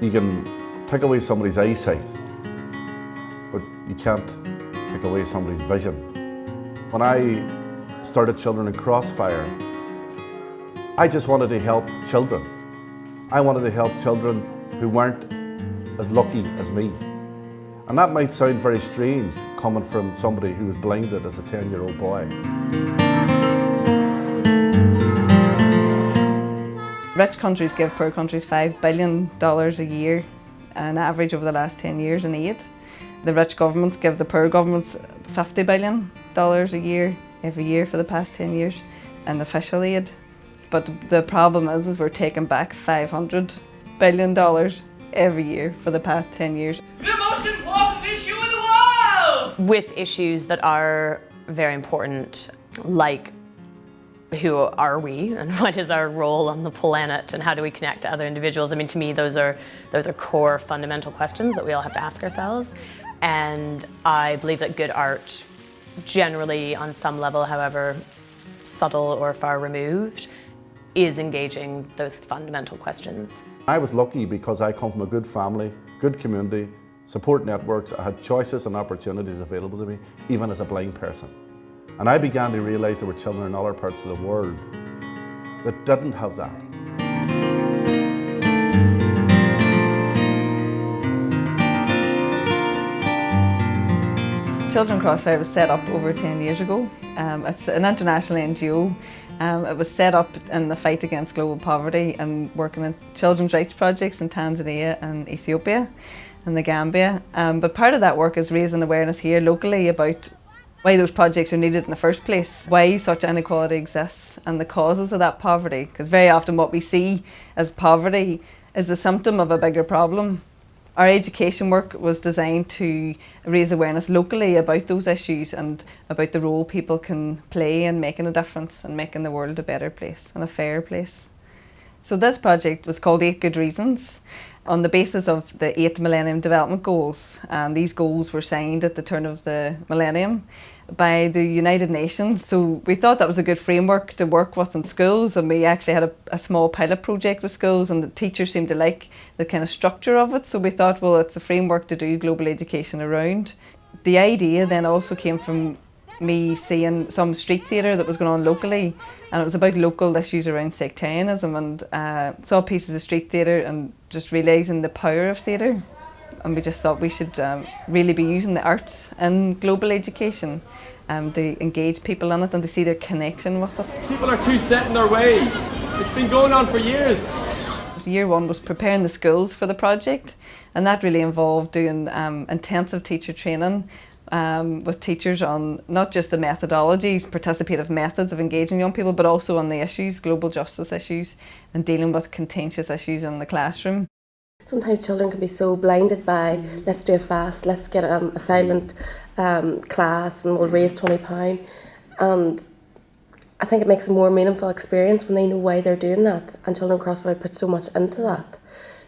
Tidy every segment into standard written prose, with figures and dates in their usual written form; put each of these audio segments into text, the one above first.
You can take away somebody's eyesight, but you can't take away somebody's vision. When I started Children in Crossfire, I just wanted to help children. I wanted to help children who weren't as lucky as me. And that might sound very strange coming from somebody who was blinded as a 10-year-old boy. Rich countries give poor countries $5 billion a year, an average over the last 10 years in aid. The rich governments give the poor governments $50 billion a year, every year for the past 10 years in official aid. But the problem is we're taking back $500 billion every year for the past 10 years. The most important issue in the world! With issues that are very important, like who are we and what is our role on the planet and how do we connect to other individuals? I mean, to me, those are core fundamental questions that we all have to ask ourselves. And I believe that good art, generally on some level, however subtle or far removed, is engaging those fundamental questions. I was lucky because I come from a good family, good community, support networks. I had choices and opportunities available to me, even as a blind person. And I began to realise there were children in other parts of the world that didn't have that. Children Crossfire was set up over 10 years ago. It's an international NGO. It was set up in the fight against global poverty and working in children's rights projects in Tanzania and Ethiopia and the Gambia. But part of that work is raising awareness here locally about why those projects are needed in the first place, why such inequality exists and the causes of that poverty. Because very often what we see as poverty is a symptom of a bigger problem. Our education work was designed to raise awareness locally about those issues and about the role people can play in making a difference and making the world a better place and a fairer place. So this project was called 8 Good Reasons on the basis of the 8 Millennium Development Goals, and these goals were signed at the turn of the millennium by the United Nations. So we thought that was a good framework to work with in schools, and we actually had a small pilot project with schools, and the teachers seemed to like the kind of structure of it. So we thought, well, it's a framework to do global education around. The idea then also came from me seeing some street theatre that was going on locally, and it was about local issues around sectarianism, and saw pieces of street theatre and just realising the power of theatre. And we just thought we should really be using the arts in global education to engage people in it and to see their connection with it. People are too set in their ways. It's been going on for years. Year one was preparing the schools for the project, and that really involved doing intensive teacher training with teachers on not just the methodologies, participative methods of engaging young people, but also on the issues, global justice issues, and dealing with contentious issues in the classroom. Sometimes children can be so blinded by, let's do it fast, let's get a silent class and we'll raise £20. And I think it makes a more meaningful experience when they know why they're doing that. And Children Crossfire put so much into that.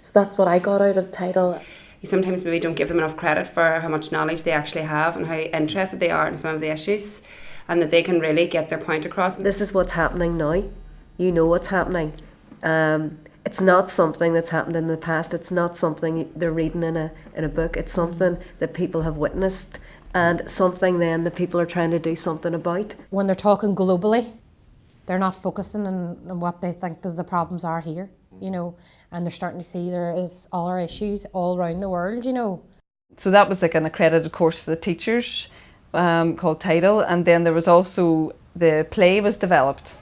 So that's what I got out of the title. You sometimes maybe don't give them enough credit for how much knowledge they actually have and how interested they are in some of the issues, and that they can really get their point across. This is what's happening now. You know what's happening. It's not something that's happened in the past. It's not something they're reading in a book. It's something that people have witnessed, and something then that people are trying to do something about. When they're talking globally, they're not focusing on what they think the problems are here, you know, and they're starting to see there is other issues all around the world, you know. So that was like an accredited course for the teachers called Tidal, and then there was also the play was developed.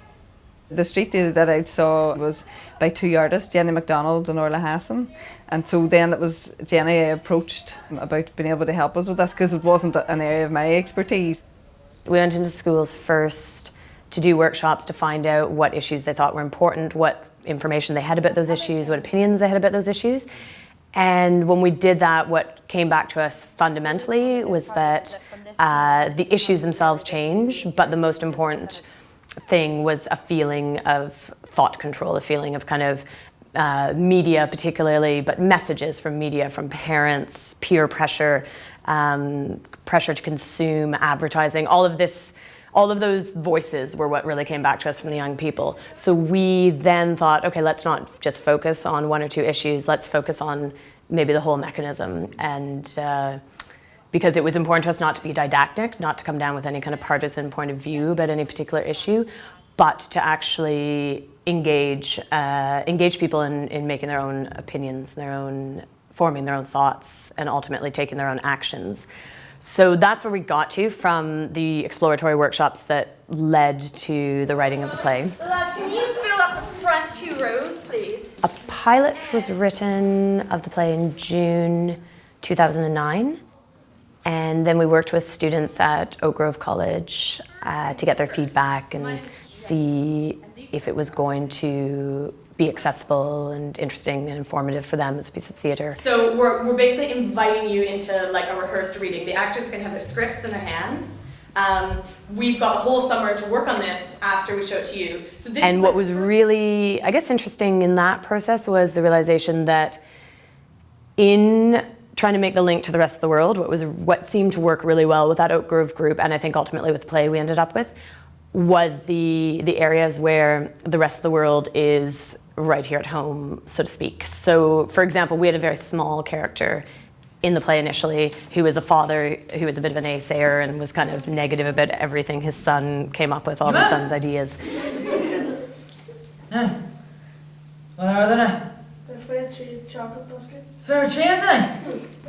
The street theatre that I saw was by 2 artists, Jenny MacDonald and Orla Hassan. And so then it was Jenny I approached about being able to help us with this because it wasn't an area of my expertise. We went into schools first to do workshops to find out what issues they thought were important, what information they had about those issues, what opinions they had about those issues. And when we did that, what came back to us fundamentally was that the issues themselves change, but the most important thing was a feeling of thought control, a feeling of kind of media particularly, but messages from media, from parents, peer pressure, pressure to consume, advertising, all of All of those voices were what really came back to us from the young people. So we then thought, okay, let's not just focus on one or two issues, let's focus on maybe the whole mechanism. And because it was important to us not to be didactic, not to come down with any kind of partisan point of view about any particular issue, but to actually engage people in making their own opinions, forming their own thoughts, and ultimately taking their own actions. So that's where we got to from the exploratory workshops that led to the writing of the play. Lads, can you fill up the front 2 rows, please? A pilot was written of the play in June 2009, and then we worked with students at Oak Grove College to get their feedback and see if it was going to be accessible and interesting and informative for them as a piece of theatre. So we're basically inviting you into like a rehearsed reading. The actors can have their scripts in their hands. We've got the whole summer to work on this after we show it to you. So this and what was really, I guess, interesting in that process was the realization that in trying to make the link to the rest of the world, what seemed to work really well with that Oak Grove group, and I think ultimately with the play we ended up with, was the areas where the rest of the world is right here at home, so to speak. So, for example, we had a very small character in the play initially who was a father who was a bit of an naysayer and was kind of negative about everything his son came up with, all his son's ideas. What are they now? They're fair trade chocolate biscuits. Fair trade now?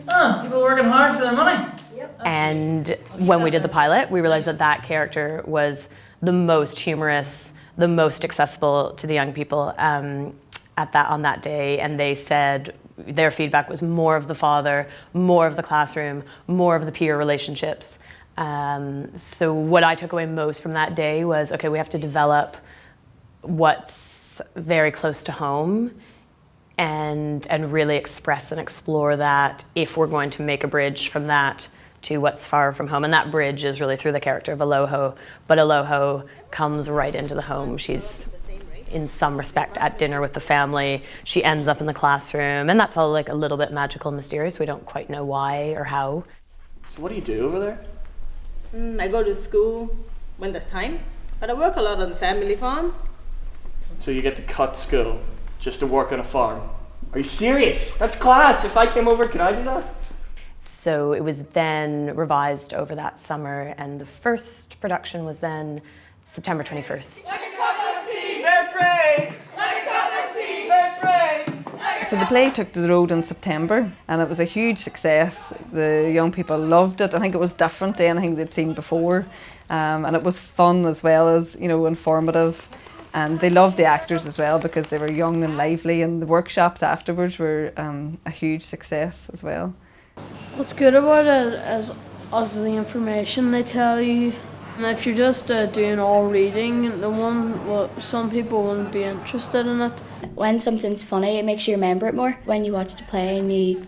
Oh, people working hard for their money. Yep. And when we did the pilot, we realized that that character was the most humorous, the most accessible to the young people on that day, and they said their feedback was more of the father, more of the classroom, more of the peer relationships. So what I took away most from that day was, okay, we have to develop what's very close to home and really express and explore that if we're going to make a bridge from that to what's far from home. And that bridge is really through the character of Aloho, but Aloho comes right into the home. She's in some respect at dinner with the family. She ends up in the classroom, and that's all like a little bit magical and mysterious. We don't quite know why or how. So what do you do over there? I go to school when there's time, but I work a lot on the family farm. So you get to cut school just to work on a farm? Are you serious? That's class. If I came over, could I do that? So it was then revised over that summer, and the first production was then September 21st. So the play took to the road in September, and it was a huge success. The young people loved it. I think it was different to anything they'd seen before, and it was fun as well as, you know, informative. And they loved the actors as well because they were young and lively, and the workshops afterwards were a huge success as well. What's good about it is the information they tell you. And if you're just doing all reading, some people wouldn't be interested in it. When something's funny, it makes you remember it more. When you watch the play and you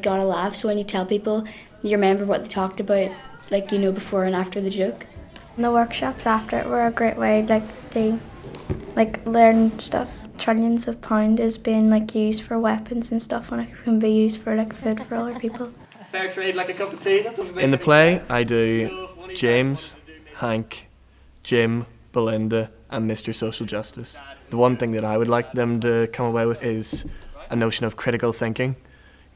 got a laugh, so when you tell people, you remember what they talked about, before and after the joke. The workshops after it were a great way, to learn stuff. Trillions of pound is being used for weapons and stuff when it can be used for food for other people. Fair trade like a cup of tea. That doesn't make In the any play, sense. I do James, Hank, Jim, Belinda, and Mr. Social Justice. The one thing that I would like them to come away with is a notion of critical thinking,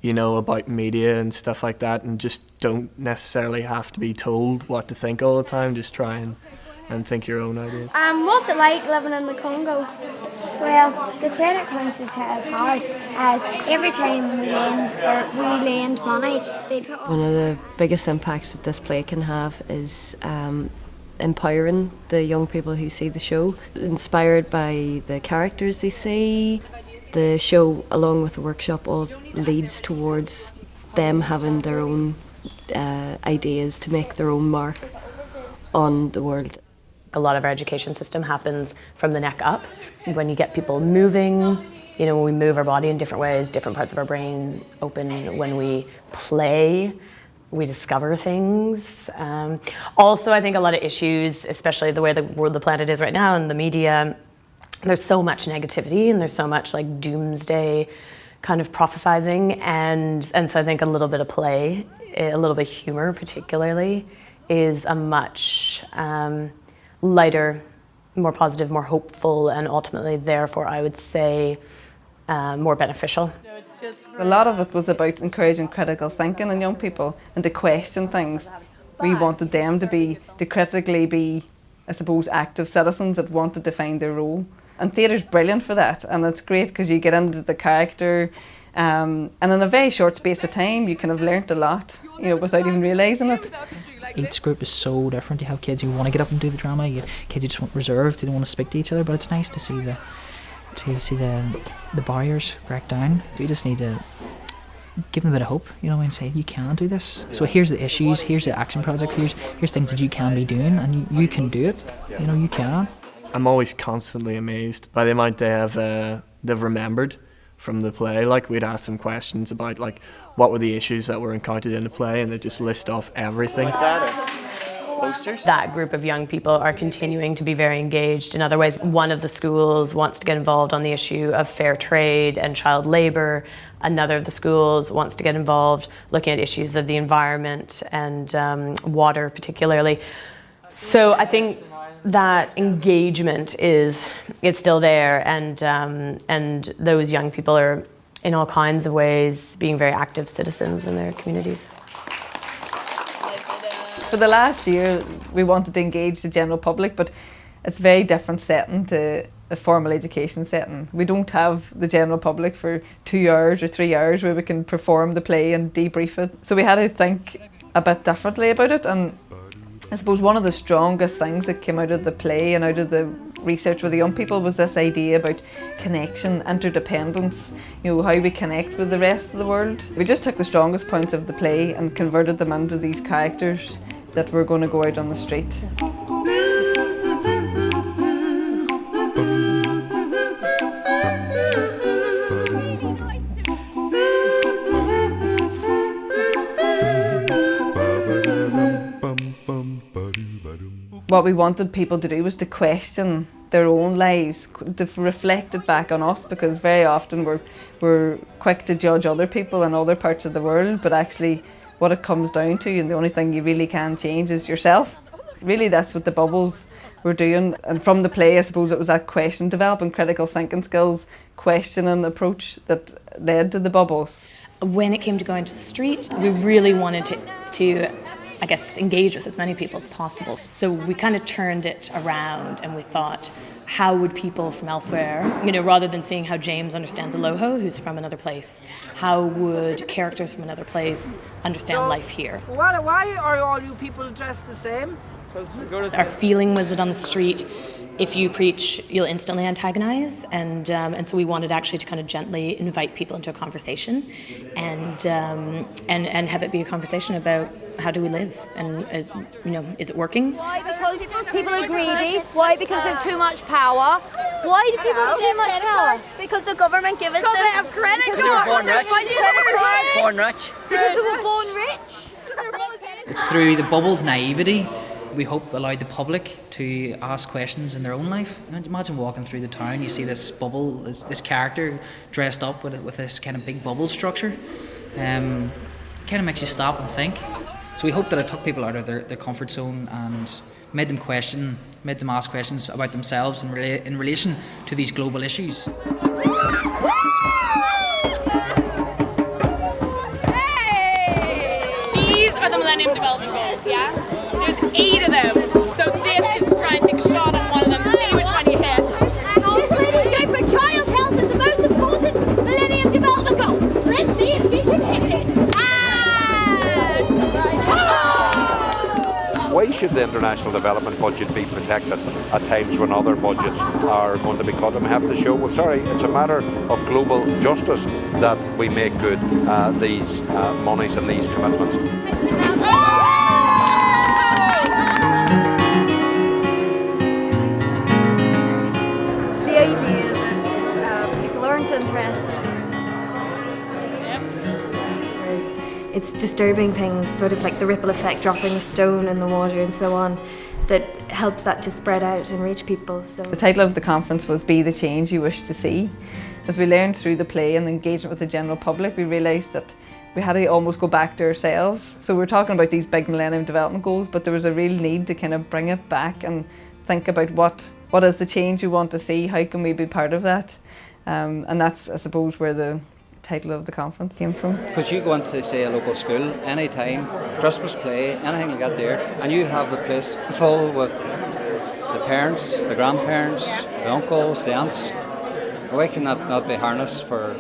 about media and stuff like that, and just don't necessarily have to be told what to think all the time. Just try and think your own ideas. What's it like living in the Congo? Well, the credit crisis is hard, as every time we lend money, they put One of the biggest impacts that this play can have is empowering the young people who see the show, inspired by the characters they see. The show, along with the workshop, all leads towards them having their own ideas to make their own mark on the world. A lot of our education system happens from the neck up. When you get people moving, when we move our body in different ways, different parts of our brain open. When we play, we discover things. Also, I think a lot of issues, especially the way the planet is right now and the media, there's so much negativity and there's so much doomsday kind of prophesizing, and so I think a little bit of play, a little bit of humor particularly, is a much lighter, more positive, more hopeful, and ultimately, therefore, I would say, more beneficial. A lot of it was about encouraging critical thinking in young people and to question things. We wanted them to critically be, I suppose, active citizens that wanted to find their role. And theatre's brilliant for that, and it's great because you get into the character, and in a very short space of time you kind of learnt a lot, without even realising it. Each group is so different. You have kids who want to get up and do the drama, you have kids who just want reserved, who don't want to speak to each other, but it's nice to see the barriers break down. We just need to give them a bit of hope, and say you can do this. So here's the issues, here's the action project, here's things that you can be doing, and you can do it. You can. I'm always constantly amazed by the amount they've remembered from the play. Like, we'd ask them questions about what were the issues that were encountered in the play, and they just list off everything. That group of young people are continuing to be very engaged in other ways. One of the schools wants to get involved on the issue of fair trade and child labour. Another of the schools wants to get involved looking at issues of the environment and water particularly. So I think that engagement is still there, and those young people are in all kinds of ways being very active citizens in their communities. For the last year, we wanted to engage the general public, but it's a very different setting to a formal education setting. We don't have the general public for 2 hours or 3 hours where we can perform the play and debrief it. So we had to think a bit differently about it, and I suppose one of the strongest things that came out of the play and out of the research with the young people was this idea about connection, interdependence, how we connect with the rest of the world. We just took the strongest points of the play and converted them into these characters that were going to go out on the street. What we wanted people to do was to question their own lives, to reflect it back on us, because very often we're quick to judge other people in other parts of the world, but actually what it comes down to, and the only thing you really can change, is yourself. Really, that's what the bubbles were doing. And from the play, I suppose it was that question, developing critical thinking skills, questioning approach that led to the bubbles. When it came to going to the street, we really wanted to I guess, engage with as many people as possible. So we kind of turned it around and we thought, how would people from elsewhere, rather than seeing how James understands Aloho, who's from another place, how would characters from another place understand life here? Why are all you people dressed the same? Our feeling was that on the street, if you preach, you'll instantly antagonize, and so we wanted actually to kind of gently invite people into a conversation, and have it be a conversation about how do we live, and is it working? Why? Because people are greedy. Why? Because they have too much power. Why do people have too much power? Because the government gives it to them. Because they have credit cards. Because they were born rich. Born rich. Because they were born rich. It's through the Bubbles' naivety we hope allowed the public to ask questions in their own life. Imagine walking through the town, you see this bubble, this character dressed up with this kind of big bubble structure. Kind of makes you stop and think. So we hope that it took people out of their comfort zone and made them ask questions about themselves in relation to these global issues. These are the Millennium Development Goals, yeah? There's 8 of them. So this is to try and take a shot on one of them, see which one you hit. This lady's going for child health as the most important Millennium Development Goal. Let's see if she can hit it. Why should the international development budget be protected at times when other budgets are going to be cut? And we have to show, well, sorry, it's a matter of global justice that we make good these monies and these commitments. The idea that people aren't interested It's disturbing things, sort of like the ripple effect, dropping a stone in the water and so on, that helps that to spread out and reach people. So the title of the conference was Be the Change You Wish to See. As we learned through the play and the engagement with the general public, we realised that we had to almost go back to ourselves. So we're talking about these big Millennium Development Goals, but there was a real need to kind of bring it back and think about what is the change we want to see, how can we be part of that? And that's, I suppose, where the title of the conference came from. Because you go into, say, a local school, any time, Christmas play, anything like that there, and you have the place full with the parents, the grandparents, the uncles, the aunts. Why can that not be harnessed for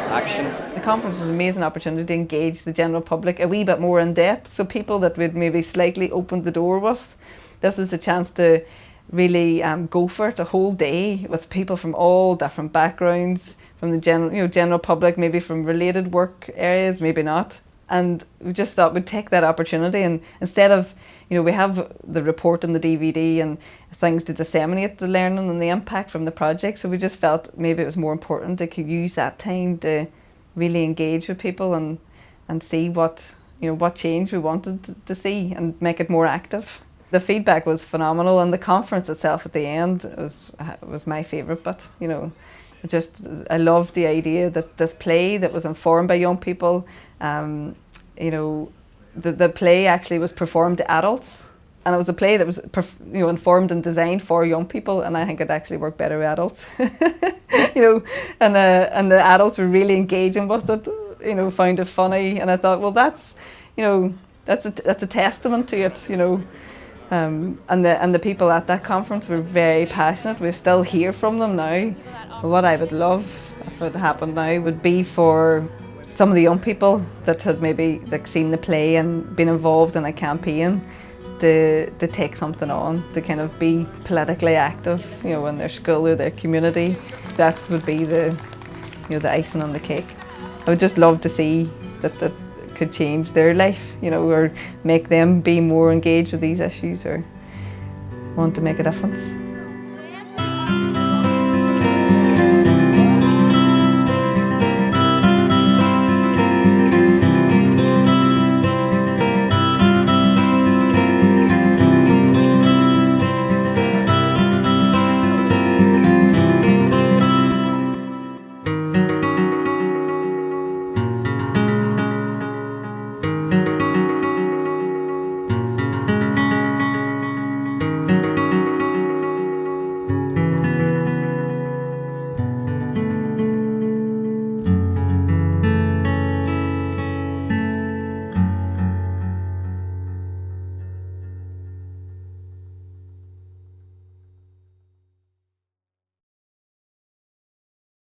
action? The conference was an amazing opportunity to engage the general public a wee bit more in depth, so people that would maybe slightly open the door with. This was a chance to really go for it a whole day with people from all different backgrounds, from the general public, maybe from related work areas, maybe not. And we just thought we'd take that opportunity, and instead of, we have the report and the DVD and things to disseminate the learning and the impact from the project, so we just felt maybe it was more important to use that time to really engage with people and see what change we wanted to see and make it more active. The feedback was phenomenal, and the conference itself at the end was my favourite. But I loved the idea that this play that was informed by young people. The play actually was performed to adults, and it was a play that was informed and designed for young people, and I think it actually worked better with adults. And the adults were really engaging with it. Found it funny, and I thought, well, that's a testament to it. And the people at that conference were very passionate. We still hear from them now. What I would love, if it happened now, would be for some of the young people that had maybe seen the play and been involved in a campaign to take something on, to kind of be politically active, in their school or their community. That would be the icing on the cake. I would just love to see that could change their life, or make them be more engaged with these issues or want to make a difference.